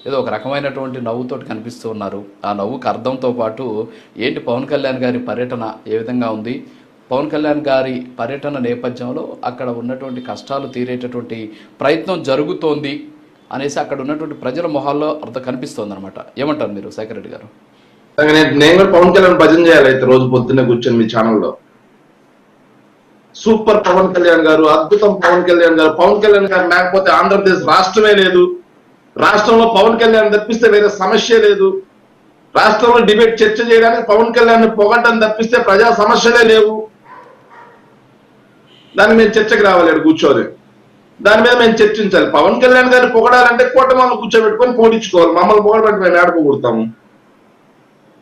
ఏదో ఒక రకమైనటువంటి నవ్వుతోటి కనిపిస్తూ ఉన్నారు. ఆ నవ్వుకి అర్థంతో పాటు ఏంటి పవన్ కళ్యాణ్ గారి పర్యటన ఏ విధంగా ఉంది, పవన్ కళ్యాణ్ గారి పర్యటన నేపథ్యంలో అక్కడ ఉన్నటువంటి కష్టాలు తీరేటటువంటి ప్రయత్నం జరుగుతోంది అనేసి అక్కడ ఉన్నటువంటి ప్రజల మొహాల్లో అర్థం కనిపిస్తోంది అనమాట. ఏమంటారు మీరు శేఖర్ రెడ్డి గారు? నేను కూడా పవన్ కళ్యాణ్ భజన చేయాలి అయితే రోజు పొద్దున్నే కూర్చొని మీ ఛానల్లో. సూపర్ పవన్ కళ్యాణ్ గారు, అద్భుతం పవన్ కళ్యాణ్ గారు. పవన్ కళ్యాణ్ గారు లేకపోతే ఆంధ్రప్రదేశ్ రాష్ట్రమే లేదు. రాష్ట్రంలో పవన్ కళ్యాణ్ తప్పిస్తే వేరే సమస్య లేదు. రాష్ట్రంలో డిబేట్ చర్చ చేయడానికి పవన్ కళ్యాణ్ పొగడ్డం తప్పిస్తే ప్రజా సమస్యలే లేవు. దాన్ని మేము చర్చకు రావాలి, కూర్చోవాలి, దాని మీద మేము చర్చించాలి. పవన్ కళ్యాణ్ గారిని పొగడాలంటే కూటమిలో కూర్చోబెట్టుకొని పోడించుకోవాలి. మమ్మల్ని పొగడబెట్టి మేము ఆడుకోకూడతాము.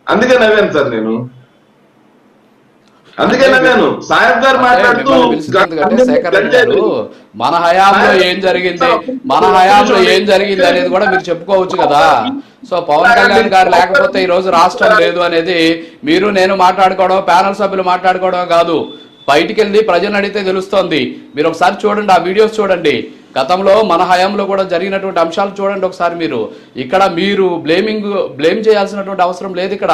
అందుకే నవ్వాను సార్ నేను, అందుకే నవ్వాను. సాహెబ్ గారు మాట్లాడుతూ మన హయాంలో ఏం జరిగింది, మన హయాంలో ఏం జరిగింది అనేది కూడా మీరు చెప్పుకోవచ్చు కదా. సో పవన్ కళ్యాణ్ గారు లేకపోతే ఈ రోజు రాష్ట్రం లేదు అనేది మీరు నేను మాట్లాడుకోవడం, ప్యానల్ సభ్యులు మాట్లాడుకోవడం కాదు, బయటికి వెళ్ళి ప్రజలను అడిగితే తెలుస్తోంది. మీరు ఒకసారి చూడండి, ఆ వీడియోస్ చూడండి. గతంలో మన హయాంలో కూడా జరిగినటువంటి అంశాలు చూడండి ఒకసారి. మీరు ఇక్కడ మీరు బ్లేమ్ చేయాల్సినటువంటి అవసరం లేదు. ఇక్కడ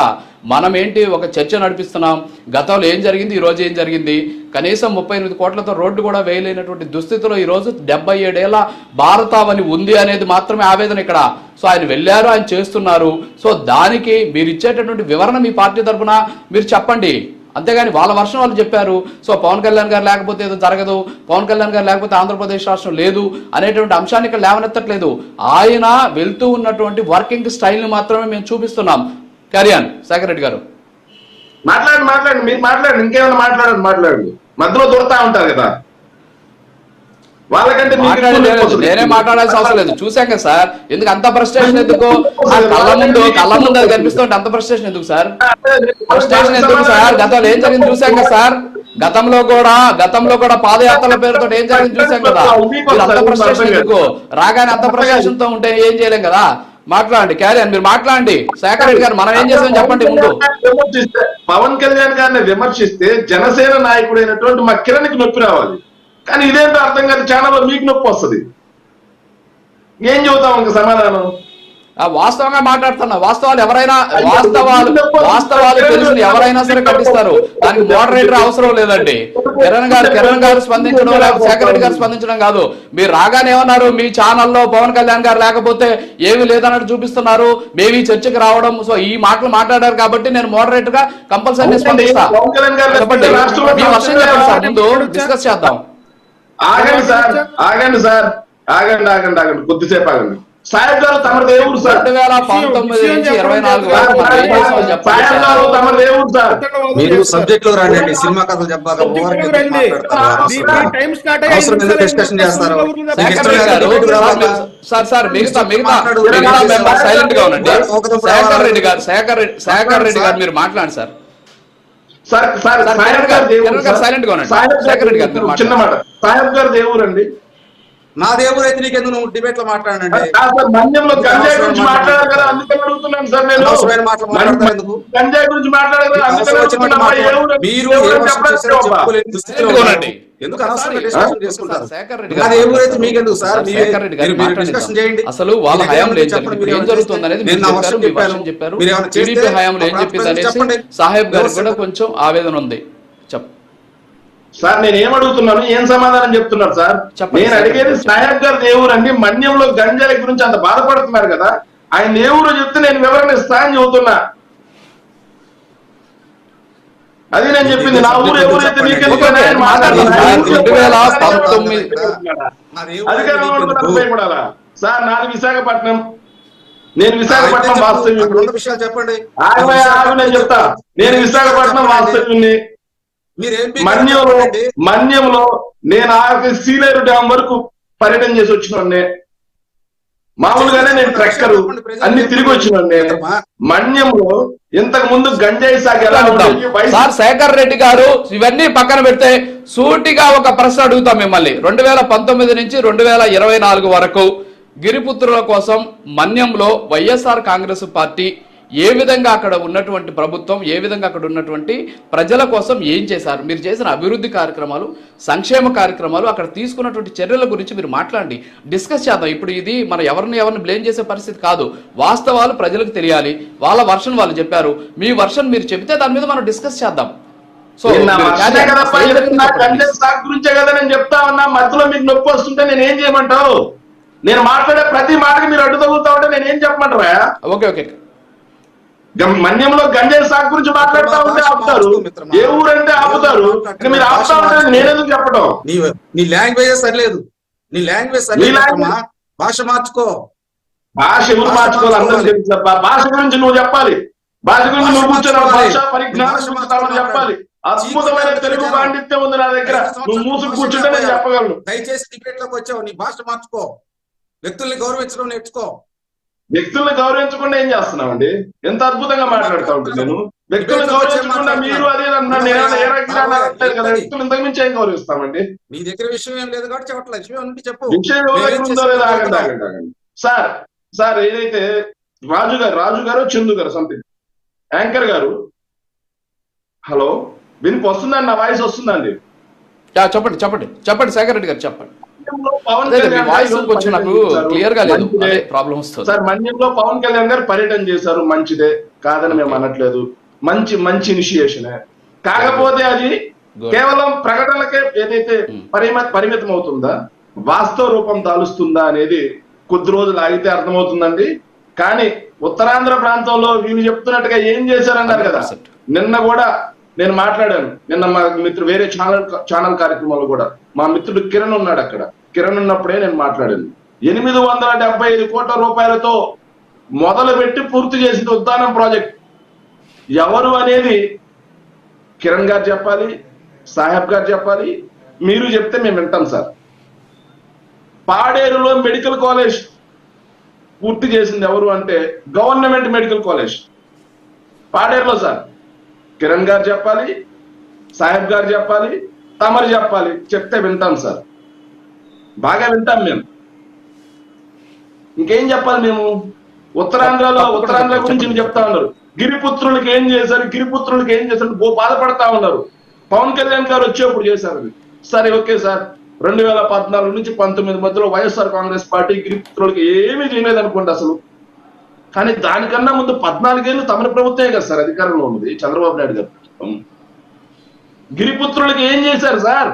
మనం ఏంటి ఒక చర్చ నడిపిస్తున్నాం. గతంలో ఏం జరిగింది, ఈ రోజు ఏం జరిగింది. కనీసం 38 కోట్లతో రోడ్డు కూడా వేయలేనటువంటి దుస్థితిలో ఈ రోజు 77 ఏళ్ల భారతావని ఉంది అనేది మాత్రమే ఆవేదన ఇక్కడ. సో ఆయన వెళ్ళారు, ఆయన చేస్తున్నారు. సో దానికి మీరు ఇచ్చేటటువంటి వివరణ మీ పార్టీ తరఫున మీరు చెప్పండి. అంతేగాని వాళ్ళ వర్షం వాళ్ళు చెప్పారు. సో పవన్ కళ్యాణ్ గారు లేకపోతే ఏదో జరగదు, పవన్ కళ్యాణ్ గారు లేకపోతే ఆంధ్రప్రదేశ్ రాష్ట్రం లేదు అనేటువంటి అంశాన్ని ఇక్కడ లేవనెత్తట్లేదు. ఆయన వెళ్తూ ఉన్నటువంటి వర్కింగ్ స్టైల్ని మాత్రమే మేము చూపిస్తున్నాం. క్యారియన్ శేఖర్ రెడ్డి గారు మాట్లాడండి, మీరు మాట్లాడండి, ఇంకేమైనా మాట్లాడండి. మధ్యలో దొరుకుతా ఉంటారు కదా వాళ్ళకంటే. నేనే మాట్లాడాల్సిన అవసరం లేదు, చూసాం కదా సార్. ఎందుకు అంత ఫ్రస్ట్రేషన్? ఎందుకు కళ్ళ ముందు అది కనిపిస్తుంటే అంత ఫ్రస్ట్రేషన్ ఎందుకు సార్? ఫ్రస్ట్రేషన్ ఎందుకు సార్? గతంలో ఏం జరిగింది చూసాం కదా సార్. గతంలో కూడా పాదయాత్రల పేరుతో ఏం జరిగింది చూసాం కదా. మీరు అంత ఫ్రస్ట్రేషన్ ఎందుకు? రాగానే అంత ఫ్రస్ట్రేషన్ తో ఉంటే ఏం చేయలేం కదా. మాట్లాడండి, క్యారియన్ మీరు మాట్లాడండి. శేఖర్ రెడ్డి గారు మనం ఏం చేసాం చెప్పండి ముందు. పవన్ కళ్యాణ్ గారిని విమర్శిస్తే జనసేన నాయకుడైనటువంటి మా కిరణ్కి నొప్పి రావాలి. కానీ ఇదేంటో అర్థం కాదు, ఛానల్లో మీకు నొప్పి వస్తుంది. ఏం చెబుతాం ఇంకా సమాధానం? వాస్తవంగా మాట్లాడుతున్నా. వాస్తవాలు తెలిసిన ఎవరైనా సరే ఖండిస్తారు. దానికి మోడరేటర్ అవసరం లేదండి. కిరణ్ గారు స్పందించడం, లేకపోతే శేఖర్ రెడ్డి గారు స్పందించడం కాదు. మీరు రాగానే ఏమన్నారు, మీ ఛానల్లో పవన్ కళ్యాణ్ గారు లేకపోతే ఏమీ లేదన్నట్టు చూపిస్తున్నారు, మేము ఈ చర్చకు రావడం. సో ఈ మాటలు మాట్లాడారు కాబట్టి నేను మోడరేటర్ గా కంపల్సరీ స్పందిస్తా. చెప్పండి, మీ వర్షం చెప్పండి సార్, ముందు డిస్కస్ చేద్దాం. ఆగండి కొద్దిసేపు ఆగండి. సాహెబ్ గారు తమది ఏ ఊరు సార్? 2019 నుంచి 24 వరకు తమది ఏ ఊరు సార్? మీరు సబ్జెక్ట్ లో రండి. సినిమా కథలు చెప్పాలి, డిస్కషన్ చేస్తారు. సార్ మిగతా మెంబర్ సైలెంట్ గా ఉండండి. శేఖర్ రెడ్డి గారు మీరు మాట్లాడండి సార్. సైలెంట్ గా ఉండండి. శేఖర్ రెడ్డి గారు చిన్న మాట. సాహెబ్ గారు ఏ ఊరు అండి? నా దేవుడు అయితే నీకెందుకు నువ్వు డిబేట్ లో మాట్లాడండి. మన్యంలో గంజాయి గురించి మాట్లాడారు కదా, అందుకని అడుగుతున్నాను సార్ నేను. గంజాయి గురించి మాట్లాడారు కదా, ఎందుకు అనవసరంగా డిస్కషన్ చేసుకుంటారు? నా దేవుడు అయితే మీకెందుకు సార్? డిస్కషన్ చేయండి. అసలు వాళ్ళ హయాంలో ఏం జరుగుతుంది అనేది చెప్పారు. టీడీపీ హయాంలో ఏం చెప్పింది అనేసి సాహెబ్ గారికి కూడా కొంచెం ఆవేదన ఉంది. సార్ నేను ఏమడుగుతున్నాను, ఏం సమాధానం చెప్తున్నారు సార్? నేను అడిగేది సాహెబ్ గారు దేవుడు అండి. మన్యంలో గంజాయి గురించి అంత బాధపడుతున్నారు కదా, ఆయన దేవుడు చెప్తే నేను వివరణ ఇస్తా అని చెబుతున్నా. అది నేను చెప్పింది. నా ఊరు ఎవరైతే భయపడాలా సార్? నాది విశాఖపట్నం, నేను విశాఖపట్నం వాస్తవ్యం. చెప్పండి, నేను చెప్తా. నేను విశాఖపట్నం వాస్తవ్యుని. మన్యంలో నేను సీలేరు డ్యాం వరకు పర్యటన చేసి వచ్చిన మామూలుగానే నేను ట్రెక్కరు అన్ని తిరిగి వచ్చిన మన్యంలో ఇంతకు ముందు గంజాయి సాగు ఎలా ఉంటుంది? సార్ శేఖర్ రెడ్డి గారు ఇవన్నీ పక్కన పెడితే సూటిగా ఒక ప్రశ్న అడుగుతాం మిమ్మల్ని. 2019 నుంచి 2024 వరకు గిరిపుత్రుల కోసం మన్యంలో వైఎస్ఆర్ కాంగ్రెస్ పార్టీ ఏ విధంగా అక్కడ ఉన్నటువంటి ప్రభుత్వం, ఏ విధంగా అక్కడ ఉన్నటువంటి ప్రజల కోసం ఏం చేశారు, మీరు చేసిన అభివృద్ధి కార్యక్రమాలు, సంక్షేమ కార్యక్రమాలు, అక్కడ తీసుకున్నటువంటి చర్యల గురించి మీరు మాట్లాడండి, డిస్కస్ చేద్దాం. ఇప్పుడు ఇది మన ఎవరిని బ్లేమ్ చేసే పరిస్థితి కాదు. వాస్తవాలు ప్రజలకు తెలియాలి. వాళ్ళ వర్షన్ వాళ్ళు చెప్పారు, మీ వర్షన్ మీరు చెబితే దాని మీద మనం డిస్కస్ చేద్దాం. సో గురించే కదా నేను చెప్తా ఉన్నా. మధ్యలో మీకు నొప్పి వస్తుంటే నేను ఏం చేయమంటావు? నేను మాట్లాడే ప్రతి మాటకి మీరు అడ్డు తగులుతా ఉంటే నేను ఏం చెప్పమంటారా? Okay okay. మన్యంలో గంజాయి సాగు గురించి మాట్లాడుతూ ఉంటే ఆపుతారు, ఏ ఊరంటే ఆపుతారు. మీరు ఆపుతా ఉంటే నేనెందుకు చెప్పడం? నీ లాంగ్వేజ్ సరిలేదు, నీ లాంగ్వేజ్ సరిలేదు. భాష మార్చుకో. భాష ఎవరు మార్చుకోవాలి? అందరూ తెలుసు. భాష గురించి నువ్వు చెప్పాలి, భాష గురించి నువ్వు కూర్చొని భాష పరిజ్ఞానం చెప్పాలి. అద్భుతమైన తెలుగు పాండిత్యం ఉంది నా దగ్గర. నువ్వు మూసుకు కూర్చుంటే నేను చెప్పగలను. దయచేసి డిబేట్ లోకి వచ్చావు, నీ భాష మార్చుకో, వ్యక్తుల్ని గౌరవించడం నేర్చుకో. వ్యక్తుల్ని గౌరవించకుండా ఏం చేస్తున్నామండి? ఎంత అద్భుతంగా మాట్లాడుతా ఉంటుంది. నేను వ్యక్తులను గౌరవించకుండా మీరు అదే కదా, వ్యక్తులు ఇంతకు మించి ఏం గౌరవిస్తామండి? నీ దగ్గర విషయం ఏం లేదు కాబట్టి చెప్పట్లేదు. విషయం ఉంటే చెప్పు. విషయం ఉందో లేదో ఆగండి. సార్ ఏదైతే రాజు గారు చందు గారు సంథింగ్ యాంకర్ గారు, హలో దీనికి వస్తుందండి, నా వాయిస్ వస్తుందండి? చెప్పండి చెప్పండి చెప్పండి శేఖర్ రెడ్డి గారు చెప్పండి. సార్ మన్యంలో పవన్ కళ్యాణ్ గారు పర్యటన చేశారు, మంచిదే, కాదని మేము అనట్లేదు. మంచి ఇనిషియేషనే. కాకపోతే అది కేవలం ప్రకటనలకే ఏదైతే పరిమితం అవుతుందా, వాస్తవ రూపం దాలుస్తుందా అనేది కొద్ది రోజులు ఆగితే అర్థమవుతుందండి. కానీ ఉత్తరాంధ్ర ప్రాంతంలో వీళ్ళు చెప్తున్నట్టుగా ఏం చేశారన్నారు కదా, నిన్న కూడా నేను మాట్లాడాను. నిన్న మా మిత్రుడు వేరే ఛానల్ కార్యక్రమాలు కూడా మా మిత్రుడు కిరణ్ ఉన్నాడు అక్కడ. కిరణ్ ఉన్నప్పుడే నేను మాట్లాడాను. 875 కోట్ల రూపాయలతో మొదలుపెట్టి పూర్తి చేసిన ఉద్దానం ప్రాజెక్ట్ ఎవరు అనేది కిరణ్ గారు చెప్పాలి, సాహెబ్ గారు చెప్పాలి, మీరు చెప్తే మేము వింటాం సార్. పాడేరులో మెడికల్ కాలేజ్ పూర్తి చేసింది ఎవరు అంటే గవర్నమెంట్ మెడికల్ కాలేజ్ పాడేరులో సార్. కిరణ్ గారు చెప్పాలి, సాహెబ్ గారు చెప్పాలి, తమరు చెప్పాలి, చెప్తే వింటాం సార్, బాగా వింటాం మేము. ఇంకేం చెప్పాలి మేము? ఉత్తరాంధ్ర గురించి చెప్తా ఉన్నారు. గిరిపుత్రులకి ఏం చేశారు బాధపడతా ఉన్నారు. పవన్ కళ్యాణ్ గారు వచ్చేప్పుడు చేశారు. సరే ఓకే సార్, 2014 నుంచి 19 మధ్యలో వైఎస్ఆర్ కాంగ్రెస్ పార్టీ గిరిపుత్రులకి ఏమీ చేయలేదు అనుకోండి అసలు. కానీ దానికన్నా ముందు 14 ఏళ్ళు తమ ప్రభుత్వమే కదా సార్ అధికారంలో ఉన్నది, చంద్రబాబు నాయుడు గారు. గిరిపుత్రులకి ఏం చేశారు సార్?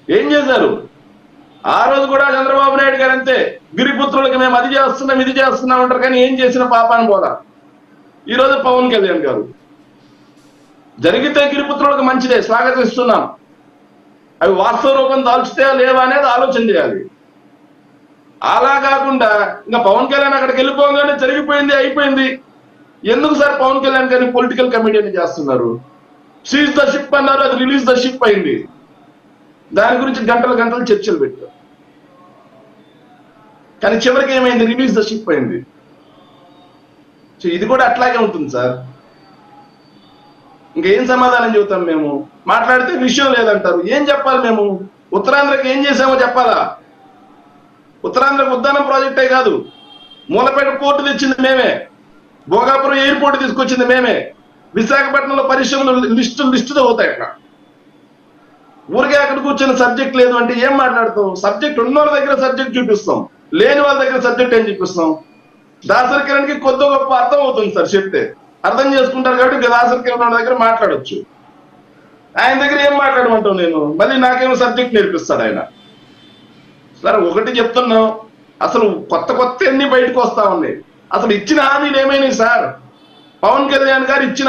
ఏం చేశారు? ఆ రోజు కూడా చంద్రబాబు నాయుడు గారు అంతే, గిరిపుత్రులకి మేము అది చేస్తున్నాం ఇది చేస్తున్నాం అంటారు, కానీ ఏం చేసిన పాపాన్ని పోదా. ఈరోజు పవన్ కళ్యాణ్ గారు జరిగితే గిరిపుత్రులకు మంచిదే, స్వాగతిస్తున్నాం. అవి వాస్తవ రూపం దాల్చితే లేవా అనేది ఆలోచన చేయాలి. అలా కాకుండా ఇంకా పవన్ కళ్యాణ్ అక్కడికి వెళ్ళిపోగానే జరిగిపోయింది అయిపోయింది. ఎందుకు సార్ పవన్ కళ్యాణ్ గారిని పొలిటికల్ కమిటీని చేస్తున్నారు? సీజ్ ద షిప్ అన్నారు, అది రిలీజ్ ద షిప్ అయింది. దాని గురించి గంటలు చర్చలు పెట్టారు. కానీ చివరికి ఏమైంది? రిలీజ్ ద షిప్ అయింది. సో ఇది కూడా అట్లాగే ఉంటుంది సార్. ఇంకేం సమాధానం చెబుతాం మేము? మాట్లాడితే విషయం లేదంటారు. ఏం చెప్పాలి మేము? ఉత్తరాంధ్రకి ఏం చేసామో చెప్పాలా? ఉత్తరాంధ్రకు ఉద్దానం ప్రాజెక్టే కాదు, మూలపేట పోర్టు తెచ్చింది మేమే, భోగాపురం ఎయిర్పోర్ట్ తీసుకొచ్చింది మేమే, విశాఖపట్నంలో పరిశ్రమలు లిస్టుతో అవుతాయి. అక్కడ ఊరికే అక్కడ కూర్చొని సబ్జెక్ట్ లేదు అంటే ఏం మాట్లాడతాం? సబ్జెక్ట్ ఉన్న వాళ్ళ దగ్గర సబ్జెక్ట్ చూపిస్తాం, లేని వాళ్ళ దగ్గర సబ్జెక్ట్ ఏం చూపిస్తాం? దాసరి కిరణ్కి కొద్ది గొప్ప అర్థం అవుతుంది సార్, చెప్తే అర్థం చేసుకుంటారు కాబట్టి దాసరి కిరణ్ వాళ్ళ దగ్గర మాట్లాడొచ్చు. ఆయన దగ్గర ఏం మాట్లాడమంటావు నేను? మళ్ళీ నాకేమో సబ్జెక్ట్ నేర్పిస్తాడు ఆయన. సార్ ఒకటి చెప్తున్నాం, అసలు కొత్త అన్ని బయటకు వస్తా ఉన్నాయి. అసలు ఇచ్చిన హామీలు ఏమైనాయి సార్? పవన్ కళ్యాణ్ గారు ఇచ్చిన